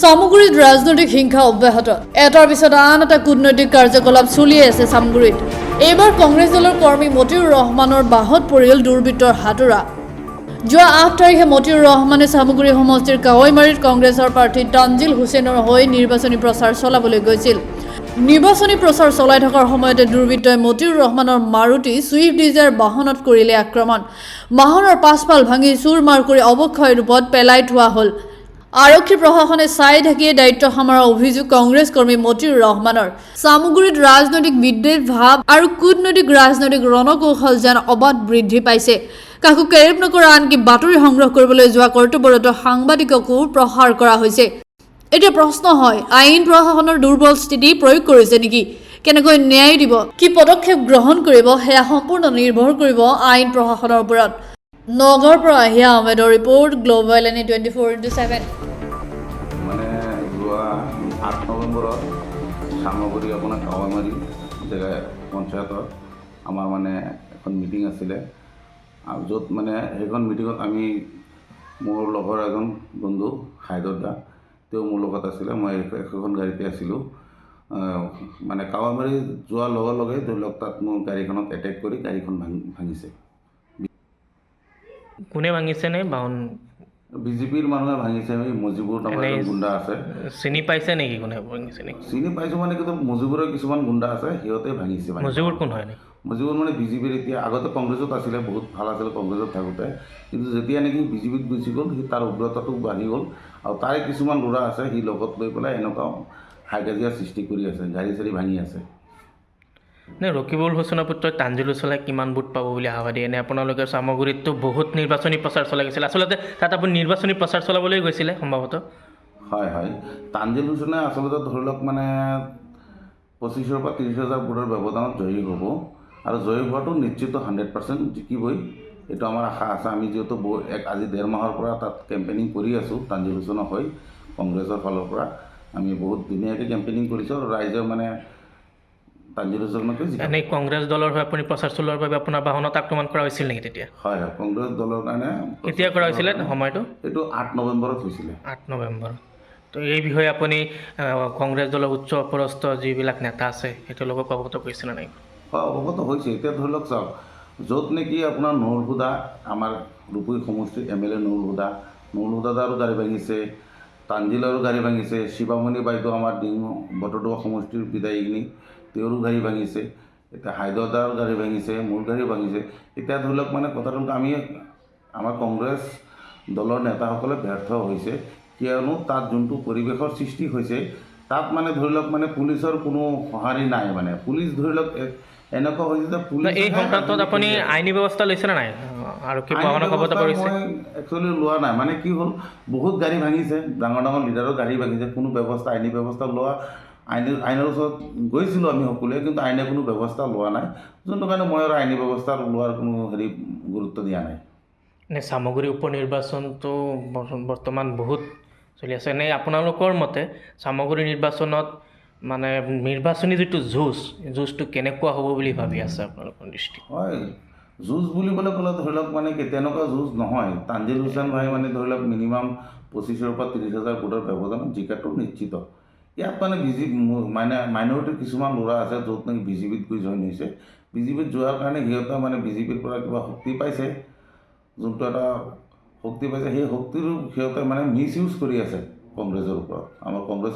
সামগুৰিত ৰাজনৈতিক হিংসা অব্যাহত এটাৰ পিছত আন এটা কূটনৈতিক কাৰ্যকলাপ চলি আছে সামগুৰিত এইবাৰ কংগ্ৰেছ দলৰ কৰ্মী মতিউৰ ৰহমানৰ বাহত পৰিল দুৰ্বৃত্তৰ হাতোৰা যোৱা ৮ তাৰিখে মতিউৰ ৰহমানে সামগুৰি সমষ্টিৰ কাৱৈমাৰীত কংগ্ৰেছৰ প্ৰাৰ্থী তানজিল হুছেইনৰ হৈ নিৰ্বাচনী প্ৰচাৰ চলাবলৈ গৈছিল নিৰ্বাচনী প্ৰচাৰ চলাই থকাৰ সময়তে দুৰ্বৃত্তই মতিউৰ ৰহমানৰ মাৰুতি সুইফ্ট ডিজায়াৰ বাহনত কৰিলে আক্ৰমণ বাহনৰ পাছফাল ভাঙি চুৰমাৰ কৰি অৱক্ষয় ৰূপত পেলাই থোৱা হ'ল আৰক্ষী প্ৰশাসনে চাই থাকিয়ে দায়িত্ব সামৰাৰ অভিযোগ কংগ্ৰেছ কৰ্মী মতিউৰ ৰহমানৰ সামগুৰিত ৰাজনৈতিক বিদ্বেষ ভাৱ আৰু কূটনৈতিক ৰাজনৈতিক ৰণকৌশল যেন অবাধ বৃদ্ধি পাইছে কাকো কেৰেপ নকৰা আনকি বাতৰি সংগ্ৰহ কৰিবলৈ যোৱা কৰ্তব্যৰত সাংবাদিককো প্ৰহাৰ কৰা হৈছে এতিয়া প্ৰশ্ন হয় আইন প্ৰশাসনৰ দুৰ্বল স্থিতি প্ৰয়োগ কৰিছে নেকি কেনেকৈ ন্যায় দিব কি পদক্ষেপ গ্ৰহণ কৰিব সেয়া সম্পূৰ্ণ নিৰ্ভৰ কৰিব আইন প্ৰশাসনৰ ওপৰত নগৰ পৰা আহিয়া আহমেদৰ ৰিপৰ্ট গ্লোবাল এনি 24/7 মানে যোৱা ৮ নৱেম্বৰত সামগুৰি আপোনাৰ কাৱৈমাৰী জেগা পঞ্চায়তৰ আমাৰ মানে এখন মিটিং আছিলে আৰু য'ত মানে সেইখন মিটিঙত আমি মোৰ লগৰ এজন বন্ধু হাইদৰ দা তেওঁ মোৰ লগত আছিলে মই এখন গাড়ীতে আছিলোঁ মানে কাৱৈমাৰী যোৱাৰ লগে লগে ধৰি লওক তাত মোৰ গাড়ীখনত এটেক কৰি গাড়ীখন ভাঙিছে কোনে ভাঙিছে নে বাহন বিজেপিৰ মানুহে ভাঙিছে মজিবুৰ নামৰ গুণ্ডা আছে চিনি পাইছে নেকি কোনে ভাঙিছে নেকি চিনি পাইছোঁ মানে কিন্তু মজিবুৰৰ কিছুমান গুণ্ডা আছে সিহঁতে ভাঙিছে মজিবুৰ কোন হয় নেকি মজিবুৰ মানে বিজেপিৰ এতিয়া আগতে কংগ্ৰেছত আছিলে বহুত ভাল আছিলে কংগ্ৰেছত থাকোঁতে কিন্তু যেতিয়া নেকি বিজেপিত গুচি গ'ল সি তাৰ উগ্ৰতাটো বাঢ়ি গ'ল আৰু তাৰে কিছুমান ল'ৰা আছে সি লগত লৈ পেলাই এনেকুৱা হাইকাজিয়া সৃষ্টি কৰি আছে গাড়ী চাড়ী ভাঙি আছে নে ৰকিবুল হুছেইনৰ পুত্ৰ তানজিল হুছেইনে কিমান ভোট পাব বুলি আশাবাদী এনে আপোনালোকে সামগুৰিততো বহুত নিৰ্বাচনী প্ৰচাৰ চলাই গৈছিল আচলতে তাত আপুনি নিৰ্বাচনী প্ৰচাৰ চলাবলৈ গৈছিলে সম্ভৱতঃ হয় হয় তানজিল হুছেইনে আচলতে ধৰি লওক মানে 25,000 পৰা 30,000 ভোটৰ ব্যৱধানত জয়ী হ'ব আৰু জয়ী হোৱাটো নিশ্চিত 100% জিকিবই এইটো আমাৰ আশা আছে আমি যিহেতু আজি 1.5 মাহৰ পৰা তাত কেম্পেইনিং কৰি আছোঁ তানজিল হুছেইনৰ হৈ কংগ্ৰেছৰ ফালৰ পৰা আমি বহুত ধুনীয়াকৈ কেম্পেইনিং কৰিছোঁ আৰু ৰাইজে মানে তানজিল হুছেইনকে এনেই কংগ্ৰেছ দলৰ হৈ আপুনি প্ৰচাৰ চলোৱাৰ বাবে আপোনাৰ বাহনত আক্ৰমণ কৰা হৈছিল নেকি তেতিয়া হয় হয় কংগ্ৰেছ দলৰ কাৰণে কেতিয়া কৰা হৈছিলে সময়টো এইটো 8 নৱেম্বৰত হৈছিলে 8 নৱেম্বৰ তো এই বিষয়ে আপুনি কংগ্ৰেছ দলৰ উচ্চ পদস্থ যিবিলাক নেতা আছে তেওঁলোকক অৱগত কৰিছিলে নাই হয় অৱগত হৈছে এতিয়া ধৰি লওক চাওক য'ত নেকি আপোনাৰ নুৰুল হুদা আমাৰ ৰূপহী সমষ্টিৰ MLA নুৰুল হুদাৰো গাড়ী ভাঙিছে তানজিলৰো গাড়ী ভাঙিছে শিৱামণি বাইদেউ আমাৰ বটদ্ৰৱা সমষ্টিৰ বিধায়িনী তেওঁৰো গাড়ী ভাঙিছে এতিয়া হাইদৰদাৰ গাড়ী ভাঙিছে মোৰ গাড়ী ভাঙিছে এতিয়া ধৰি লওক মানে কথাটো আমি আমাৰ কংগ্ৰেছ দলৰ নেতাসকলে ব্যৰ্থ হৈছে কিয়নো তাত যোনটো পৰিৱেশৰ সৃষ্টি হৈছে তাত মানে ধৰি লওক মানে পুলিচৰ কোনো সঁহাৰি নাই মানে পুলিচ ধৰি লওক এনেকুৱা হৈছে যে পুলিচ এই সংক্ৰান্তত আপুনি আইনী ব্যৱস্থা লৈছেনে নাই আৰু কি বাহনক অৱগত কৰিছে একচুৱেলি লোৱা নাই মানে কি হ'ল বহুত গাড়ী ভাঙিছে ডাঙৰ ডাঙৰ লিডাৰৰ গাড়ী ভাঙিছে কোনো ব্যৱস্থা আইনী ব্যৱস্থা লোৱা আইনৰ ওচৰত গৈছিলোঁ আমি সকলোৱে কিন্তু আইনে কোনো ব্যৱস্থা লোৱা নাই যোনটো কাৰণে মই আৰু আইনী ব্যৱস্থা লোৱাৰ কোনো গুৰুত্ব দিয়া নাই নে সামগুৰি উপ নিৰ্বাচনটো বৰ্তমান বহুত চলি আছে নে আপোনালোকৰ মতে সামগুৰি নিৰ্বাচনত মানে নিৰ্বাচনী যিটো যুঁজটো কেনেকুৱা হ'ব বুলি ভাবি আছে আপোনালোকৰ দৃষ্টি হয় যুঁজ বুলিবলৈ ক'লে ধৰি লওক মানে কি তেনেকুৱা যুঁজ নহয় তানজিল হুছেইন ভাই মানে ধৰি লওক মিনিমাম 25,000 পৰা 30,000 ভোটৰ ব্যৱধানত জিকাটো নিশ্চিত ইয়াত মানে মাইনৰিটিৰ কিছুমান ল'ৰা আছে য'ত নেকি বিজেপিত গৈ জইন হৈছে বিজেপিত যোৱাৰ কাৰণে সিহঁতে মানে বিজেপিৰ পৰা কিবা শক্তি পাইছে যোনটো এটা শক্তি পাইছে সেই শক্তিৰো সিহঁতে মানে মিছ ইউজ কৰি আছে কংগ্ৰেছৰ ওপৰত আমাৰ কংগ্ৰেছ